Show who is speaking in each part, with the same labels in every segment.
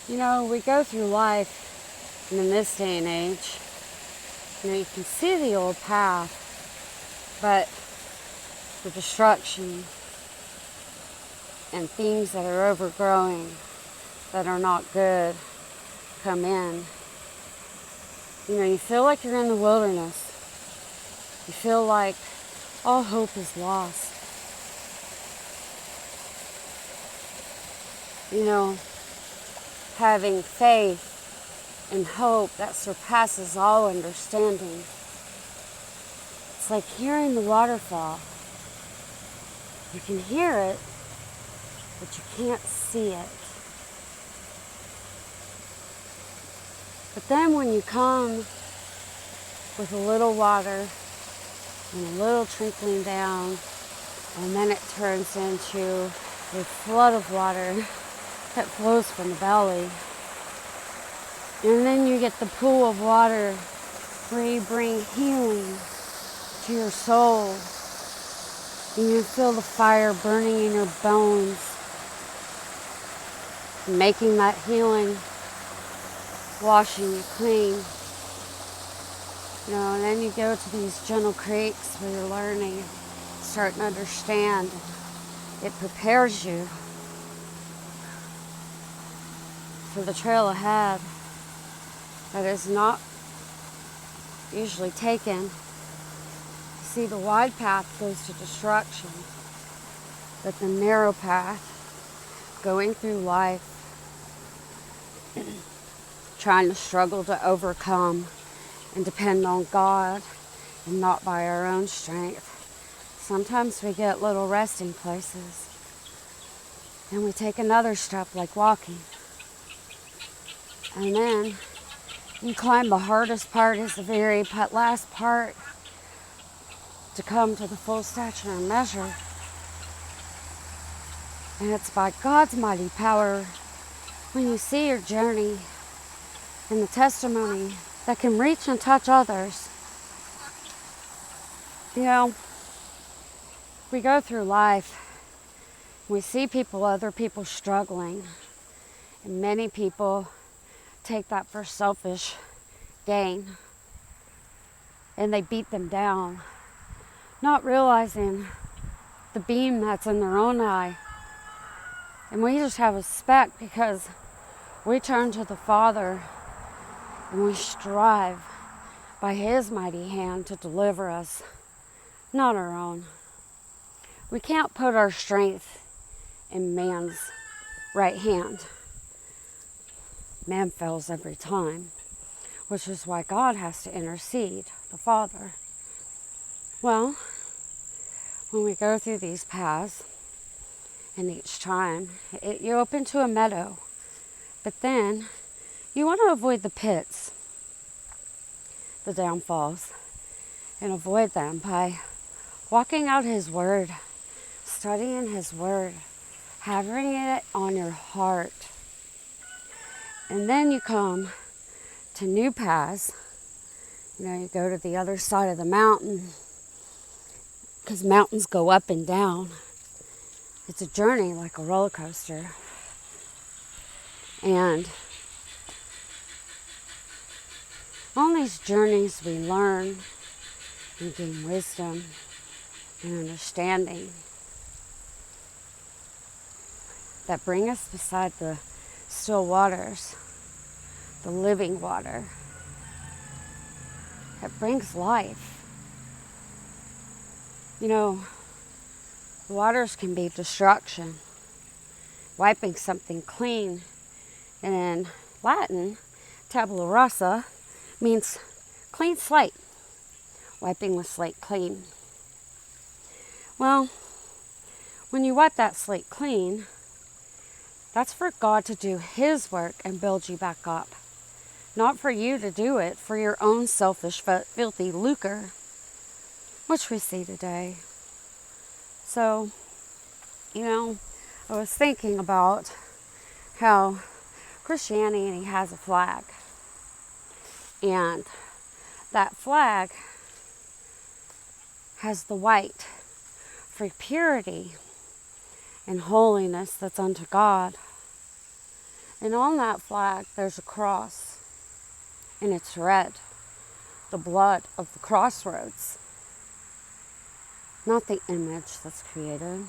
Speaker 1: You know, we go through life, and in this day and age, you can see the old path, but the destruction and things that are overgrowing, that are not good, come in. You know, you feel like you're in the wilderness. You feel like all hope is lost. You know, having faith and hope that surpasses all understanding. It's like hearing the waterfall. You can hear it, but you can't see it. But then when you come with a little water and a little trickling down, and then it turns into a flood of water that flows from the belly. And then you get the pool of water where you bring healing to your soul. And you feel the fire burning in your bones, making that healing, washing you clean. You know, and then you go to these gentle creeks where you're learning, starting to understand. It prepares you for the trail ahead that is not usually taken. You see, the wide path goes to destruction, but the narrow path, going through life, trying to struggle to overcome and depend on God and not by our own strength. Sometimes we get little resting places and we take another step like walking. And then you climb the hardest part is the very last part to come to the full stature and measure. And it's by God's mighty power when you see your journey and the testimony that can reach and touch others. You know, we go through life, we see other people struggling, and many people take that for selfish gain, and they beat them down, not realizing the beam that's in their own eye. And we just have a speck because we turn to the Father and we strive by His mighty hand to deliver us, not our own. We can't put our strength in man's right hand. Man fails every time, which is why God has to intercede, the Father. Well, when we go through these paths, and each time you open to a meadow, but then you want to avoid the pits, the downfalls, and avoid them by walking out His Word, studying His Word, having it on your heart. And then you come to new paths. You know, you go to the other side of the mountain, because mountains go up and down. It's a journey like a roller coaster. And on these journeys we learn and gain wisdom and understanding that bring us beside the still waters, the living water. That brings life. You know, the waters can be destruction, wiping something clean. And in Latin, tabula rasa means clean slate, wiping the slate clean. Well, when you wipe that slate clean, that's for God to do His work and build you back up. Not for you to do it for your own selfish, filthy lucre, which we see today. So, you know, I was thinking about how Christianity has a flag. And that flag has the white for purity and holiness that's unto God. And on that flag, there's a cross, and it's red, the blood of the crossroads, not the image that's created.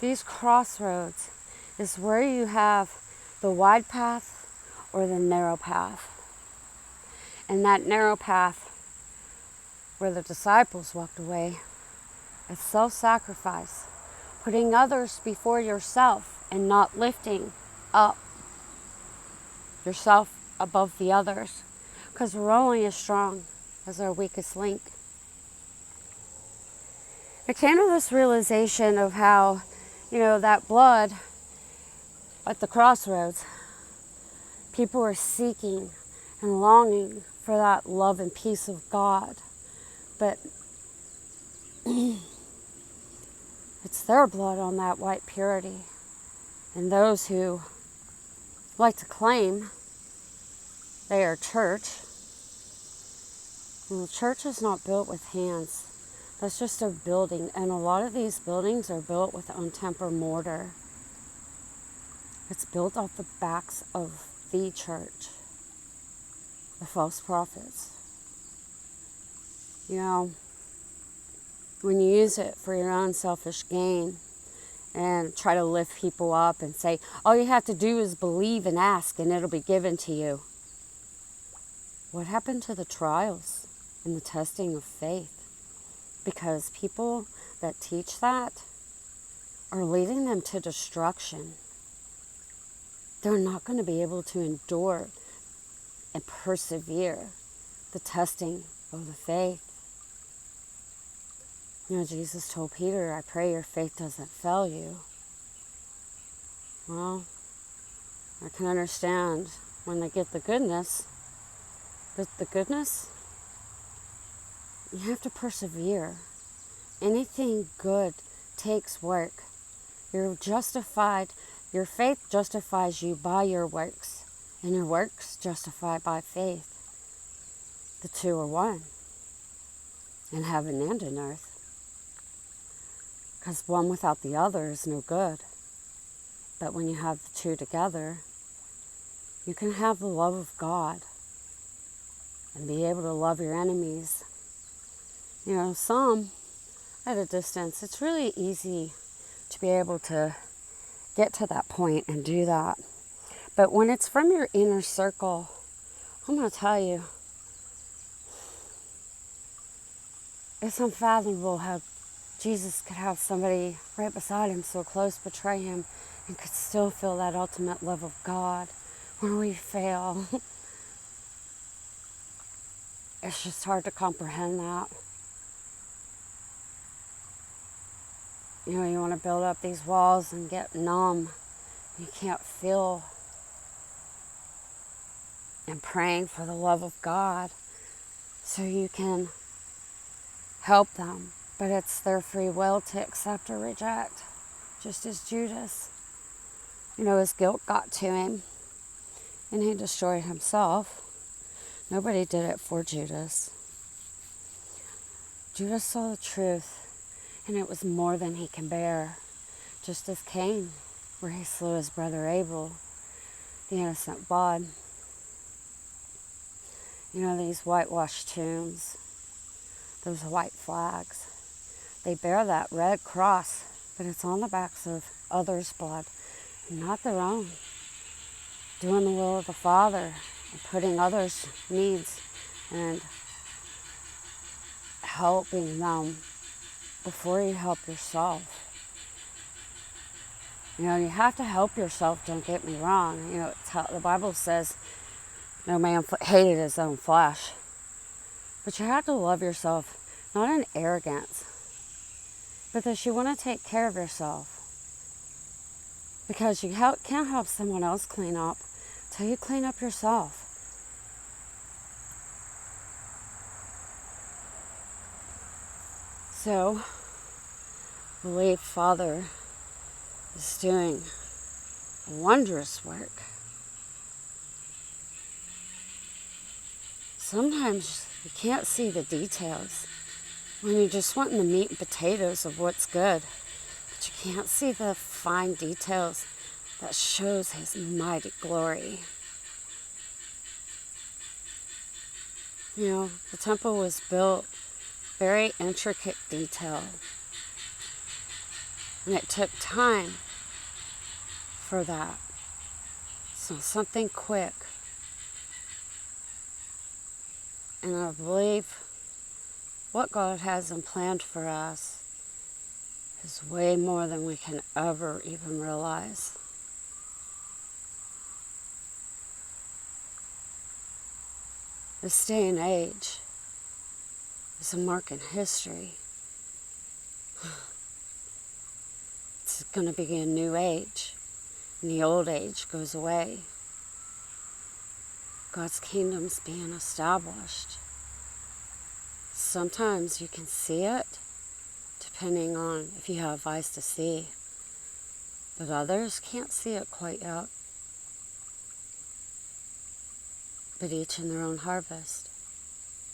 Speaker 1: These crossroads is where you have the wide path or the narrow path. And that narrow path where the disciples walked away is self-sacrifice, putting others before yourself and not lifting up yourself above the others, because we're only as strong as our weakest link. I came to this realization of how, that blood at the crossroads, people were seeking and longing for that love and peace of God. But it's their blood on that white purity. And those who like to claim they are church, well, the church is not built with hands. That's just a building. And a lot of these buildings are built with untempered mortar. It's built off the backs of the church, the false prophets. When you use it for your own selfish gain and try to lift people up and say, all you have to do is believe and ask and it'll be given to you. What happened to the trials and the testing of faith? Because people that teach that are leading them to destruction. They're not going to be able to endure and persevere the testing of the faith. Jesus told Peter, I pray your faith doesn't fail you. Well, I can understand when they get the goodness, but the goodness, you have to persevere. Anything good takes work. You're justified. Your faith justifies you by your works, and your works justified by faith. The two are one, in heaven and in earth. Because one without the other is no good. But when you have the two together, you can have the love of God and be able to love your enemies. Some at a distance, it's really easy to be able to get to that point and do that. But when it's from your inner circle, I'm going to tell you, it's unfathomable how Jesus could have somebody right beside him so close betray him and could still feel that ultimate love of God when we fail. It's just hard to comprehend that. You want to build up these walls and get numb. You can't feel. And praying for the love of God so you can help them. But it's their free will to accept or reject. Just as Judas. His guilt got to him. And he destroyed himself. Nobody did it for Judas. Judas saw the truth. And it was more than he can bear. Just as Cain, where he slew his brother Abel, the innocent blood. These whitewashed tombs, those white flags, they bear that red cross, but it's on the backs of others' blood, not their own. Doing the will of the Father and putting others' needs and helping them before you help yourself. You have to help yourself, don't get me wrong. The Bible says, no man hated his own flesh. But you have to love yourself, not in arrogance, but that you want to take care of yourself. Because you can't help someone else clean up till you clean up yourself. So, I believe Father is doing wondrous work. Sometimes you can't see the details when you're just wanting the meat and potatoes of what's good. But you can't see the fine details that shows his mighty glory. You know, the temple was built very intricate detail, and it took time for that. So something quick. And I believe what God has in planned for us is way more than we can ever even realize. This day and age is a mark in history. It's going to be a new age, and the old age goes away. God's kingdom's being established. Sometimes you can see it, depending on if you have eyes to see, but others can't see it quite yet. But each in their own harvest.